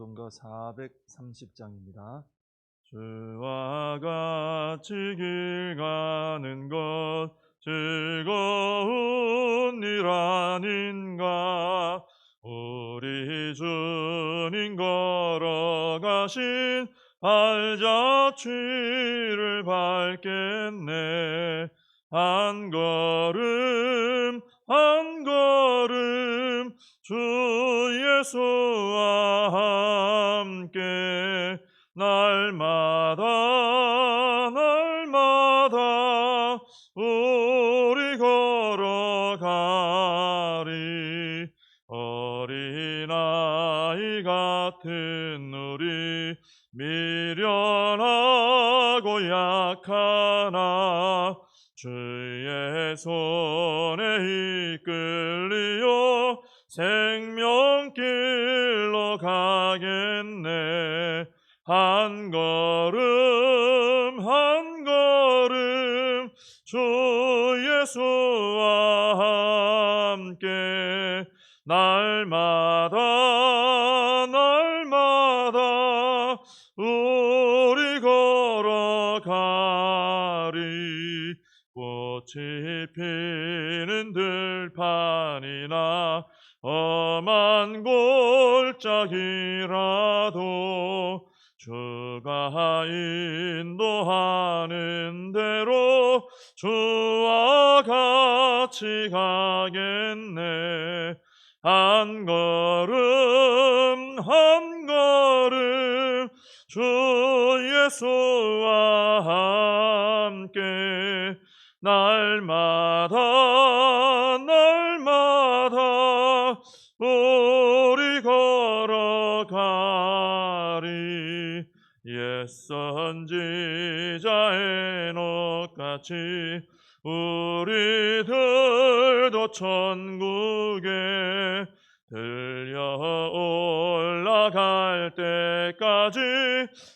찬송가 430장입니다. 주와 같이 길 가는 것 즐거운 일 아닌가. 우리 주님 걸어가신 발자취를 밟겠네. 한 걸음 한 걸음 주 예수와 함께 날마다 날마다 우리 걸어가리. 어린아이 같은 우리 미련하고 약하나 주의 손에 이끌리어 생명길로 가겠네. 한 걸음 한 걸음 주 예수와 함께 날마다 날마다 우리 걸어가리. 꽃이 피는 들판이나 험한 골짜기라도 주가 인도하는 대로 주와 같이 가겠네. 한 걸음 한 걸음 주 예수와 함께 날마다 날마다 우리 걸어가리. 옛 선지자 에녹같이 우리들도 천국에 들려 올라갈 때까지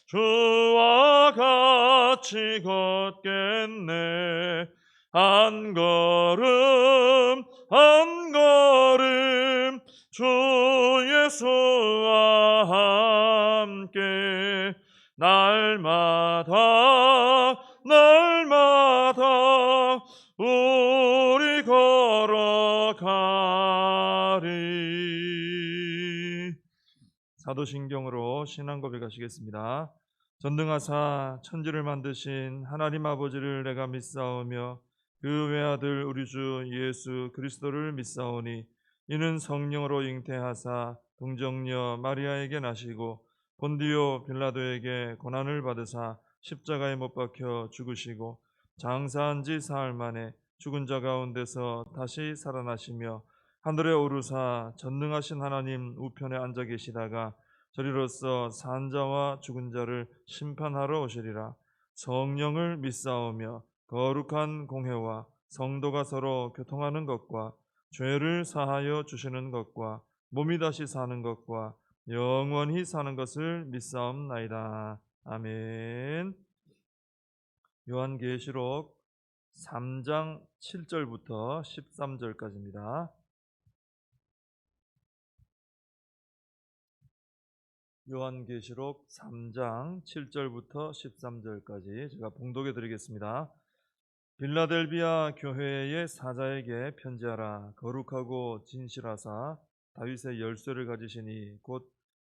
주와 같이 걷겠네. 한 걸음 한 걸음 주 예수와 함께 날마다 날마다 우리 걸어가리. 사도신경으로 신앙 고백하시겠습니다. 전능하사 천지를 만드신 하나님 아버지를 내가 믿사오며 그 외아들 우리 주 예수 그리스도를 믿사오니 이는 성령으로 잉태하사 동정녀 마리아에게 나시고 본디오 빌라도에게 고난을 받으사 십자가에 못 박혀 죽으시고 장사한 지 사흘 만에 죽은 자 가운데서 다시 살아나시며 하늘에 오르사 전능하신 하나님 우편에 앉아 계시다가 저리로서 산 자와 죽은 자를 심판하러 오시리라. 성령을 믿사오며 거룩한 공회와 성도가 서로 교통하는 것과 죄를 사하여 주시는 것과 몸이 다시 사는 것과 영원히 사는 것을 믿사옵나이다. 아멘. 요한계시록 3장 7절부터 13절까지입니다. 요한계시록 3장 7절부터 13절까지 제가 봉독해 드리겠습니다. 빌라델비아 교회의 사자에게 편지하라. 거룩하고 진실하사 다윗의 열쇠를 가지시니 곧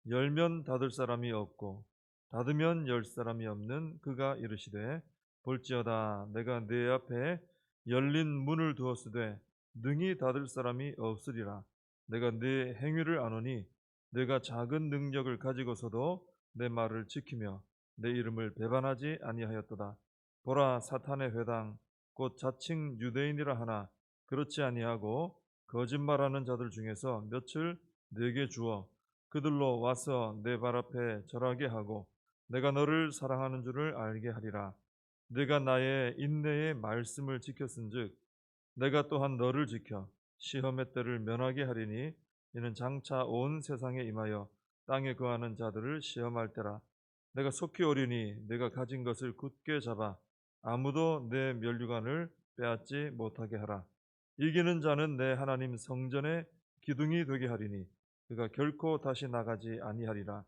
열면 닫을 사람이 없고 닫으면 열 사람이 없는 그가 이르시되 볼지어다 내가 네 앞에 열린 문을 두었으되 능히 닫을 사람이 없으리라. 내가 네 행위를 아노니 내가 작은 능력을 가지고서도 내 말을 지키며 내 이름을 배반하지 아니하였도다. 보라 사탄의 회당 곧 자칭 유대인이라 하나 그렇지 아니하고 거짓말하는 자들 중에서 몇을 내게 주어 그들로 와서 내 발 앞에 절하게 하고 내가 너를 사랑하는 줄을 알게 하리라. 내가 나의 인내의 말씀을 지켰은즉 내가 또한 너를 지켜 시험의 때를 면하게 하리니 이는 장차 온 세상에 임하여 땅에 거하는 자들을 시험할 때라. 내가 속히 오리니 내가 가진 것을 굳게 잡아 아무도 내 면류관을 빼앗지 못하게 하라. 이기는 자는 내 하나님 성전의 기둥이 되게 하리니 그가 결코 다시 나가지 아니하리라.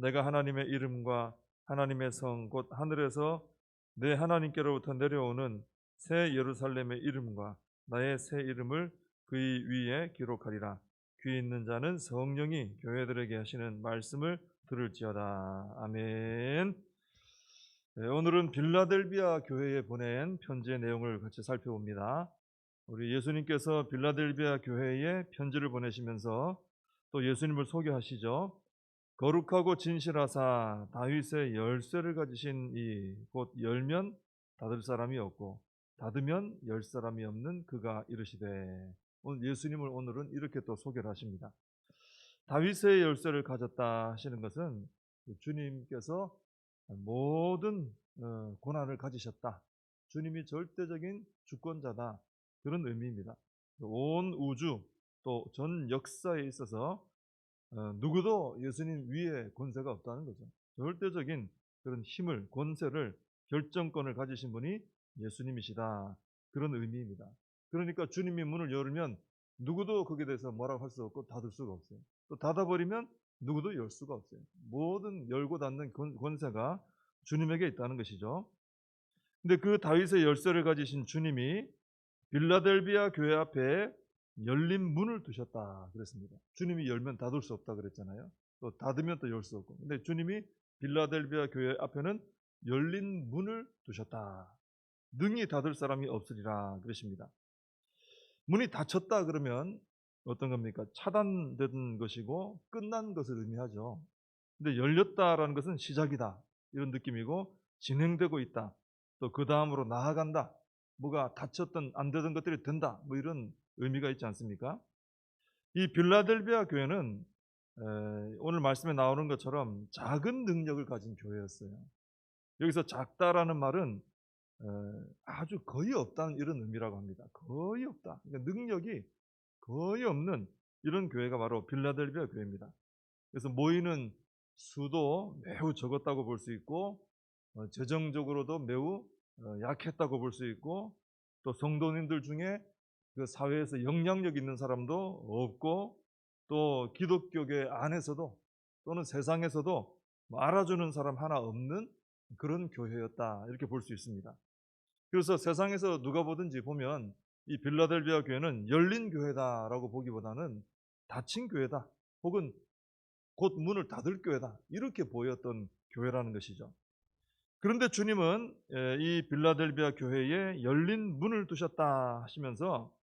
내가 하나님의 이름과 하나님의 성 곧 하늘에서 내 하나님께로부터 내려오는 새 예루살렘의 이름과 나의 새 이름을 그의 위에 기록하리라. 귀 있는 자는 성령이 교회들에게 하시는 말씀을 들을지어다. 아멘. 네, 오늘은 빌라델비아 교회에 보낸 편지의 내용을 같이 살펴봅니다. 우리 예수님께서 빌라델비아 교회에 편지를 보내시면서 또 예수님을 소개하시죠. 거룩하고 진실하사 다윗의 열쇠를 가지신 이 곧 열면 닫을 사람이 없고 닫으면 열 사람이 없는 그가 이르시되, 오늘 예수님을 오늘은 이렇게 또 소개를 하십니다. 다윗의 열쇠를 가졌다 하시는 것은 주님께서 모든 고난을 가지셨다, 주님이 절대적인 주권자다, 그런 의미입니다. 온 우주 또 전 역사에 있어서 누구도 예수님 위에 권세가 없다는 거죠. 절대적인 그런 힘을, 권세를, 결정권을 가지신 분이 예수님이시다, 그런 의미입니다. 그러니까 주님이 문을 열면 누구도 거기에 대해서 뭐라고 할 수 없고 닫을 수가 없어요. 또 닫아버리면 누구도 열 수가 없어요. 모든 열고 닫는 권세가 주님에게 있다는 것이죠. 근데 그 다윗의 열쇠를 가지신 주님이 빌라델비아 교회 앞에 열린 문을 두셨다 그랬습니다. 주님이 열면 닫을 수 없다 그랬잖아요. 또 닫으면 또 열 수 없고. 근데 주님이 빌라델비아 교회 앞에는 열린 문을 두셨다. 능히 닫을 사람이 없으리라 그러십니다. 문이 닫혔다 그러면 어떤 겁니까? 차단된 것이고 끝난 것을 의미하죠. 근데 열렸다라는 것은 시작이다, 이런 느낌이고, 진행되고 있다, 또 그 다음으로 나아간다, 뭐가 닫혔던 안 되던 것들이 된다, 뭐 이런 의미가 있지 않습니까? 이 빌라델비아 교회는 오늘 말씀에 나오는 것처럼 작은 능력을 가진 교회였어요. 여기서 작다라는 말은 아주 거의 없다는 이런 의미라고 합니다. 거의 없다. 그러니까 능력이 거의 없는 이런 교회가 바로 빌라델비아 교회입니다. 그래서 모이는 수도 매우 적었다고 볼 수 있고, 재정적으로도 매우 약했다고 볼 수 있고, 또 성도님들 중에 그 사회에서 영향력 있는 사람도 없고, 또 기독교계 안에서도 또는 세상에서도 알아주는 사람 하나 없는 그런 교회였다, 이렇게 볼 수 있습니다. 그래서 세상에서 누가 보든지 보면 이 빌라델비아 교회는 열린 교회다라고 보기보다는 닫힌 교회다, 혹은 곧 문을 닫을 교회다, 이렇게 보였던 교회라는 것이죠. 그런데 주님은 이 빌라델비아 교회에 열린 문을 두셨다 하시면서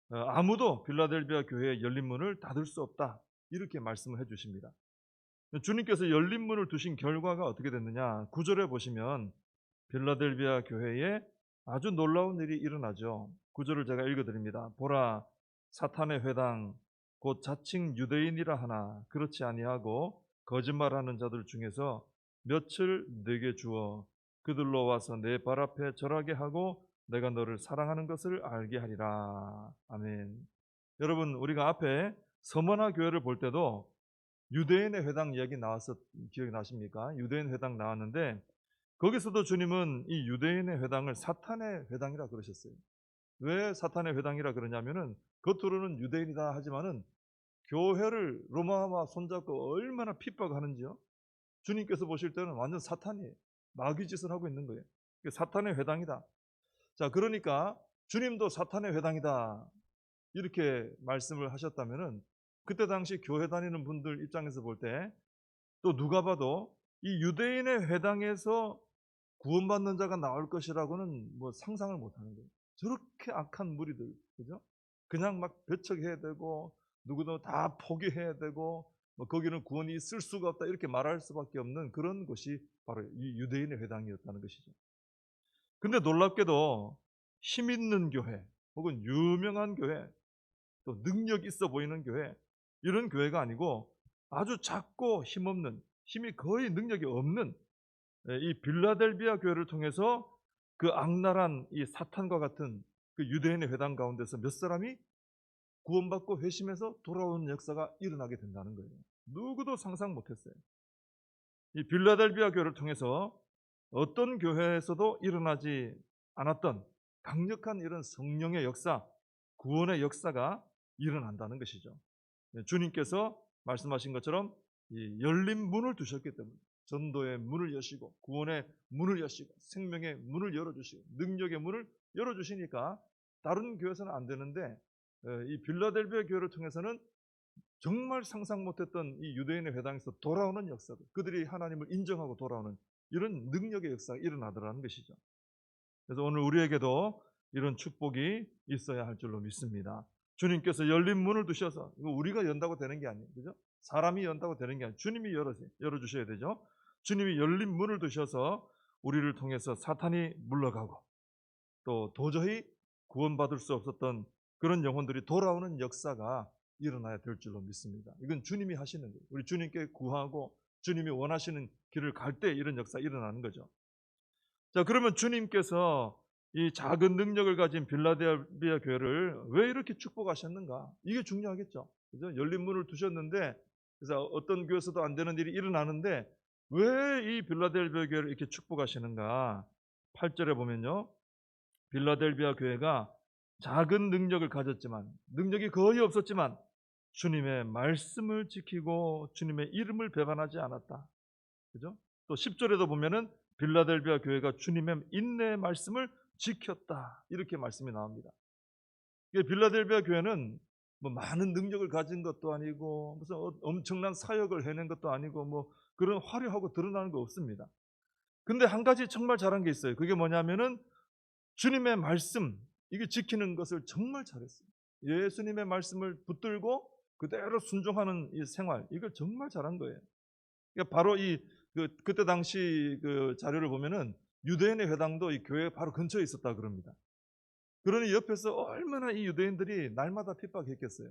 아무도 빌라델비아 교회의 열린 문을 닫을 수 없다, 이렇게 말씀을 해주십니다. 주님께서 열린 문을 두신 결과가 어떻게 됐느냐, 9절에 보시면 빌라델비아 교회에 아주 놀라운 일이 일어나죠. 9절을 제가 읽어드립니다. 보라, 사탄의 회당 곧 자칭 유대인이라 하나 그렇지 아니하고 거짓말하는 자들 중에서 며칠 내게 주어 그들로 와서 내 발 앞에 절하게 하고 내가 너를 사랑하는 것을 알게 하리라. 아멘. 여러분, 우리가 앞에 서머나 교회를 볼 때도 유대인의 회당 이야기 나왔었, 기억이 나십니까? 유대인 회당 나왔는데 거기서도 주님은 이 유대인의 회당을 사탄의 회당이라 그러셨어요. 왜 사탄의 회당이라 그러냐면은 겉으로는 유대인이다 하지만은 교회를 로마와 손잡고 얼마나 핍박하는지요. 주님께서 보실 때는 완전 사탄이에요. 마귀 짓을 하고 있는 거예요. 사탄의 회당이다. 자, 그러니까 주님도 사탄의 회당이다, 이렇게 말씀을 하셨다면은 그때 당시 교회 다니는 분들 입장에서 볼 때 또 누가 봐도 이 유대인의 회당에서 구원받는 자가 나올 것이라고는 뭐 상상을 못 하는 거예요. 저렇게 악한 무리들, 그죠? 그냥 막 배척해야 되고, 누구도 다 포기해야 되고, 뭐 거기는 구원이 있을 수가 없다, 이렇게 말할 수밖에 없는 그런 곳이 바로 이 유대인의 회당이었다는 것이죠. 근데 놀랍게도 힘 있는 교회, 혹은 유명한 교회, 또 능력 있어 보이는 교회, 이런 교회가 아니고 아주 작고 힘없는, 힘이 거의 능력이 없는 이 빌라델비아 교회를 통해서 그 악랄한 이 사탄과 같은 그 유대인의 회당 가운데서 몇 사람이 구원받고 회심해서 돌아오는 역사가 일어나게 된다는 거예요. 누구도 상상 못했어요. 이 빌라델비아 교회를 통해서 어떤 교회에서도 일어나지 않았던 강력한 이런 성령의 역사, 구원의 역사가 일어난다는 것이죠. 주님께서 말씀하신 것처럼 이 열린 문을 두셨기 때문에 전도의 문을 여시고 구원의 문을 여시고 생명의 문을 열어주시고 능력의 문을 열어주시니까 다른 교회에서는 안 되는데 이 빌라델비아 교회를 통해서는 정말 상상 못했던 이 유대인의 회당에서 돌아오는 역사들, 그들이 하나님을 인정하고 돌아오는 이런 능력의 역사가 일어나더라는 것이죠. 그래서 오늘 우리에게도 이런 축복이 있어야 할 줄로 믿습니다. 주님께서 열린 문을 두셔서, 이거 우리가 연다고 되는 게 아니에요. 그죠? 사람이 연다고 되는 게 아니에요. 주님이 열어주셔야 되죠. 주님이 열린 문을 두셔서 우리를 통해서 사탄이 물러가고 또 도저히 구원받을 수 없었던 그런 영혼들이 돌아오는 역사가 일어나야 될 줄로 믿습니다. 이건 주님이 하시는 거예요. 우리 주님께 구하고 주님이 원하시는 길을 갈 때 이런 역사가 일어나는 거죠. 자, 그러면 주님께서 이 작은 능력을 가진 빌라델비아 교회를 왜 이렇게 축복하셨는가? 이게 중요하겠죠. 그죠? 열린 문을 두셨는데, 그래서 어떤 교회에서도 안 되는 일이 일어나는데 왜 이 빌라델비아 교회를 이렇게 축복하시는가? 8절에 보면요. 빌라델비아 교회가 작은 능력을 가졌지만, 능력이 거의 없었지만 주님의 말씀을 지키고 주님의 이름을 배반하지 않았다. 그죠? 또 10절에도 보면은 빌라델비아 교회가 주님의 인내의 말씀을 지켰다. 이렇게 말씀이 나옵니다. 빌라델비아 교회는 뭐 많은 능력을 가진 것도 아니고 무슨 엄청난 사역을 해낸 것도 아니고 뭐 그런 화려하고 드러나는 거 없습니다. 근데 한 가지 정말 잘한 게 있어요. 그게 뭐냐면은 주님의 말씀, 이게 지키는 것을 정말 잘했어요. 예수님의 말씀을 붙들고 그대로 순종하는 이 생활, 이걸 정말 잘한 거예요. 그러니까 바로 그때 당시 그 자료를 보면은 유대인의 회당도 이 교회 바로 근처에 있었다 그럽니다. 그러니 옆에서 얼마나 이 유대인들이 날마다 핍박했겠어요.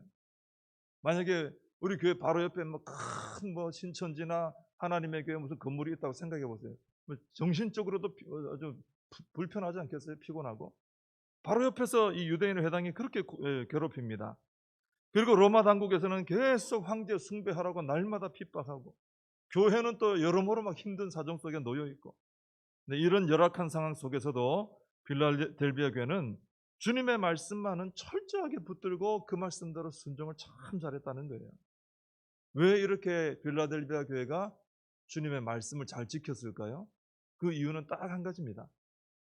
만약에 우리 교회 바로 옆에 큰 신천지나 하나님의 교회 무슨 건물이 있다고 생각해 보세요. 정신적으로도 아주 불편하지 않겠어요? 피곤하고. 바로 옆에서 이 유대인의 회당이 그렇게 괴롭힙니다. 그리고 로마 당국에서는 계속 황제 숭배하라고 날마다 핍박하고, 교회는 또 여러모로 막 힘든 사정 속에 놓여 있고, 이런 열악한 상황 속에서도 빌라델비아 교회는 주님의 말씀만은 철저하게 붙들고 그 말씀대로 순종을 참 잘했다는 거예요. 왜 이렇게 빌라델비아 교회가 주님의 말씀을 잘 지켰을까요? 그 이유는 딱 한 가지입니다.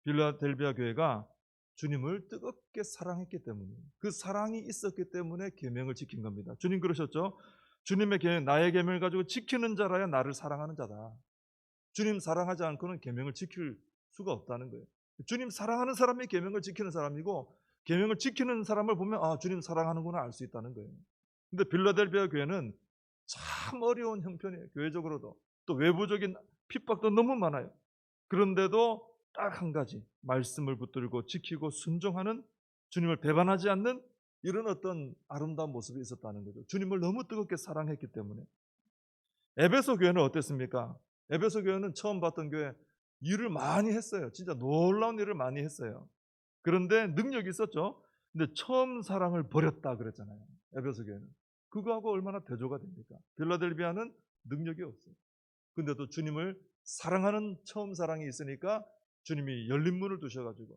빌라델비아 교회가 주님을 뜨겁게 사랑했기 때문에, 그 사랑이 있었기 때문에 계명을 지킨 겁니다. 주님 그러셨죠? 주님의 계명, 나의 계명을 가지고 지키는 자라야 나를 사랑하는 자다. 주님 사랑하지 않고는 계명을 지킬 수가 없다는 거예요. 주님 사랑하는 사람이 계명을 지키는 사람이고, 계명을 지키는 사람을 보면 아, 주님 사랑하는구나 알 수 있다는 거예요. 근데 빌라델비아 교회는 참 어려운 형편이에요. 교회적으로도 또 외부적인 핍박도 너무 많아요. 그런데도 딱 한 가지, 말씀을 붙들고 지키고 순종하는, 주님을 배반하지 않는 이런 어떤 아름다운 모습이 있었다는 거죠. 주님을 너무 뜨겁게 사랑했기 때문에. 에베소 교회는 어땠습니까? 에베소 교회는 처음 봤던 교회, 일을 많이 했어요. 진짜 놀라운 일을 많이 했어요. 그런데 능력이 있었죠. 근데 처음 사랑을 버렸다 그랬잖아요. 에베소 교회는. 그거하고 얼마나 대조가 됩니까? 빌라델비아는 능력이 없어요. 근데도 주님을 사랑하는 처음 사랑이 있으니까 주님이 열린 문을 두셔가지고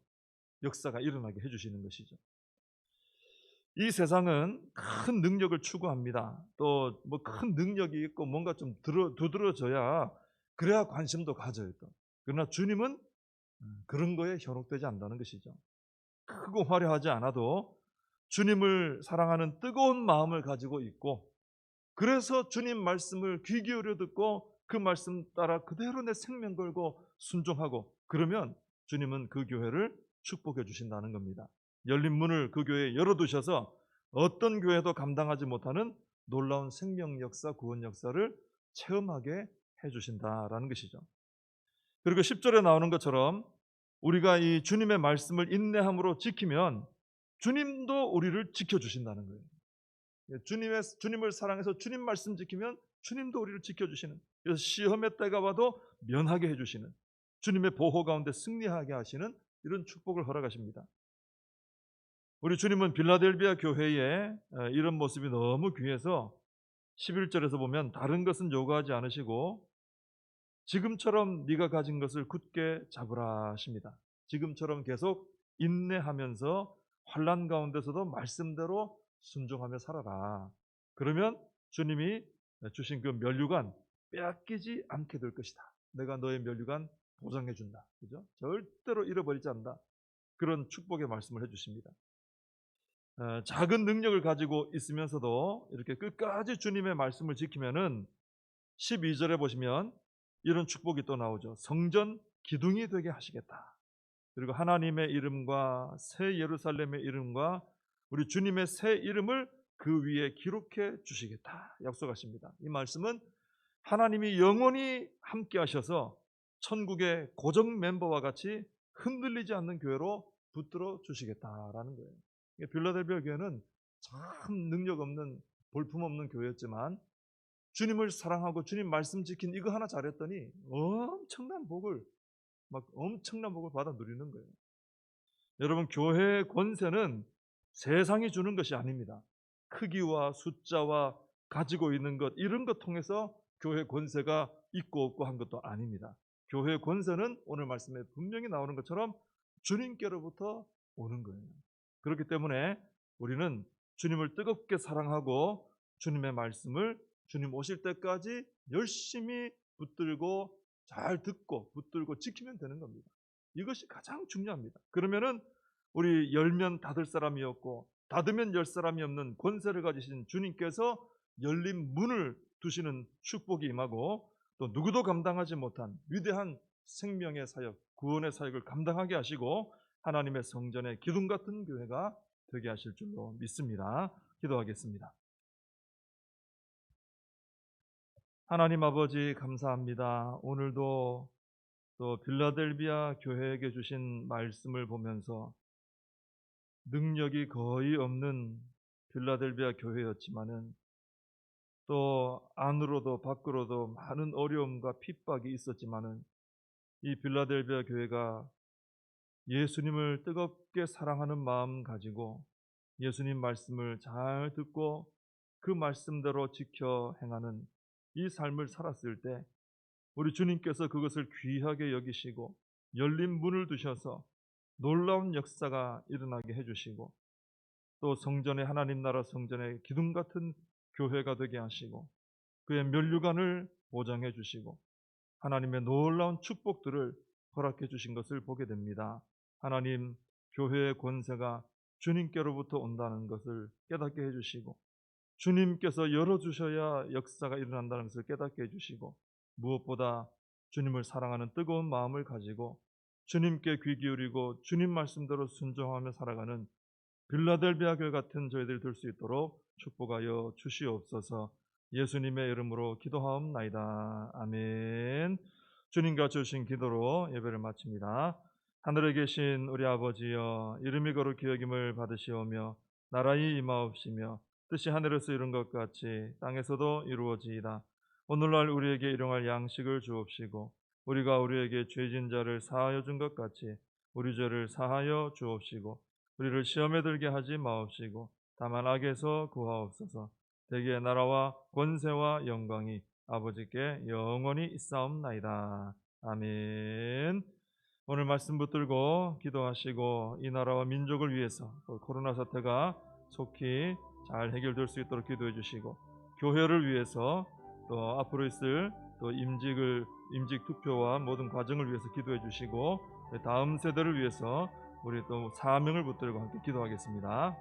역사가 일어나게 해주시는 것이죠. 이 세상은 큰 능력을 추구합니다. 또 뭐 큰 능력이 있고 뭔가 좀 두드러져야 그래야 관심도 가져요. 또. 그러나 주님은 그런 거에 현혹되지 않는다는 것이죠. 크고 화려하지 않아도 주님을 사랑하는 뜨거운 마음을 가지고 있고, 그래서 주님 말씀을 귀 기울여 듣고 그 말씀 따라 그대로 내 생명 걸고 순종하고, 그러면 주님은 그 교회를 축복해 주신다는 겁니다. 열린 문을 그 교회에 열어두셔서 어떤 교회도 감당하지 못하는 놀라운 생명 역사, 구원 역사를 체험하게 해주신다라는 것이죠. 그리고 10절에 나오는 것처럼 우리가 이 주님의 말씀을 인내함으로 지키면 주님도 우리를 지켜주신다는 거예요. 주님을 사랑해서 주님 말씀 지키면 주님도 우리를 지켜주시는, 그래서 시험의 때가 와도 면하게 해주시는, 주님의 보호 가운데 승리하게 하시는 이런 축복을 허락하십니다. 우리 주님은 빌라델비아 교회에 이런 모습이 너무 귀해서 11절에서 보면 다른 것은 요구하지 않으시고 지금처럼 네가 가진 것을 굳게 잡으라 하십니다. 지금처럼 계속 인내하면서 환난 가운데서도 말씀대로 순종하며 살아라. 그러면 주님이 주신 그 면류관 빼앗기지 않게 될 것이다. 내가 너의 면류관 보장해 준다. 그죠? 절대로 잃어버리지 않는다. 그런 축복의 말씀을 해주십니다. 작은 능력을 가지고 있으면서도 이렇게 끝까지 주님의 말씀을 지키면은 12절에 보시면 이런 축복이 또 나오죠. 성전 기둥이 되게 하시겠다. 그리고 하나님의 이름과 새 예루살렘의 이름과 우리 주님의 새 이름을 그 위에 기록해 주시겠다 약속하십니다. 이 말씀은 하나님이 영원히 함께 하셔서 천국의 고정 멤버와 같이 흔들리지 않는 교회로 붙들어 주시겠다라는 거예요. 빌라델비아 교회는 참 능력 없는 볼품없는 교회였지만 주님을 사랑하고 주님 말씀 지킨 이거 하나 잘했더니 엄청난 복을 받아 누리는 거예요. 여러분, 교회의 권세는 세상이 주는 것이 아닙니다. 크기와 숫자와 가지고 있는 것 이런 것 통해서 교회 권세가 있고 없고 한 것도 아닙니다. 교회 권세는 오늘 말씀에 분명히 나오는 것처럼 주님께로부터 오는 거예요. 그렇기 때문에 우리는 주님을 뜨겁게 사랑하고 주님의 말씀을 주님 오실 때까지 열심히 붙들고 잘 듣고 붙들고 지키면 되는 겁니다. 이것이 가장 중요합니다. 그러면은 우리 열면 닫을 사람이 없고 닫으면 열 사람이 없는 권세를 가지신 주님께서 열린 문을 두시는 축복이 임하고 또 누구도 감당하지 못한 위대한 생명의 사역, 구원의 사역을 감당하게 하시고 하나님의 성전의 기둥 같은 교회가 되게 하실 줄로 믿습니다. 기도하겠습니다. 하나님 아버지 감사합니다. 오늘도 또 빌라델비아 교회에게 주신 말씀을 보면서 능력이 거의 없는 빌라델비아 교회였지만은 또 안으로도 밖으로도 많은 어려움과 핍박이 있었지만은 이 빌라델비아 교회가 예수님을 뜨겁게 사랑하는 마음 가지고 예수님 말씀을 잘 듣고 그 말씀대로 지켜 행하는 이 삶을 살았을 때 우리 주님께서 그것을 귀하게 여기시고 열린 문을 두셔서 놀라운 역사가 일어나게 해주시고 또 성전의 하나님 나라 성전의 기둥 같은 교회가 되게 하시고 그의 면류관을 보장해 주시고 하나님의 놀라운 축복들을 허락해 주신 것을 보게 됩니다. 하나님, 교회의 권세가 주님께로부터 온다는 것을 깨닫게 해주시고 주님께서 열어주셔야 역사가 일어난다는 것을 깨닫게 해주시고 무엇보다 주님을 사랑하는 뜨거운 마음을 가지고 주님께 귀 기울이고 주님 말씀대로 순종하며 살아가는 빌라델비아 교회 같은 저희들이 될 수 있도록 축복하여 주시옵소서. 예수님의 이름으로 기도하옵나이다. 아멘. 주님과 주신 기도로 예배를 마칩니다. 하늘에 계신 우리 아버지여, 이름이 거룩히 여김을 받으시오며 나라의 임하옵시며 뜻이 하늘에서 이룬 것 같이 땅에서도 이루어지이다. 오늘날 우리에게 일용할 양식을 주옵시고 우리가 우리에게 죄진 자를 사하여 준 것 같이 우리 죄를 사하여 주옵시고 우리를 시험에 들게 하지 마옵시고 다만 악에서 구하옵소서. 대개 나라와 권세와 영광이 아버지께 영원히 있사옵나이다. 아멘. 오늘 말씀 붙들고 기도하시고 이 나라와 민족을 위해서 코로나 사태가 속히 잘 해결될 수 있도록 기도해 주시고 교회를 위해서 또 앞으로 있을 또 임직 투표와 모든 과정을 위해서 기도해 주시고 다음 세대를 위해서 우리 또 사명을 붙들고 함께 기도하겠습니다.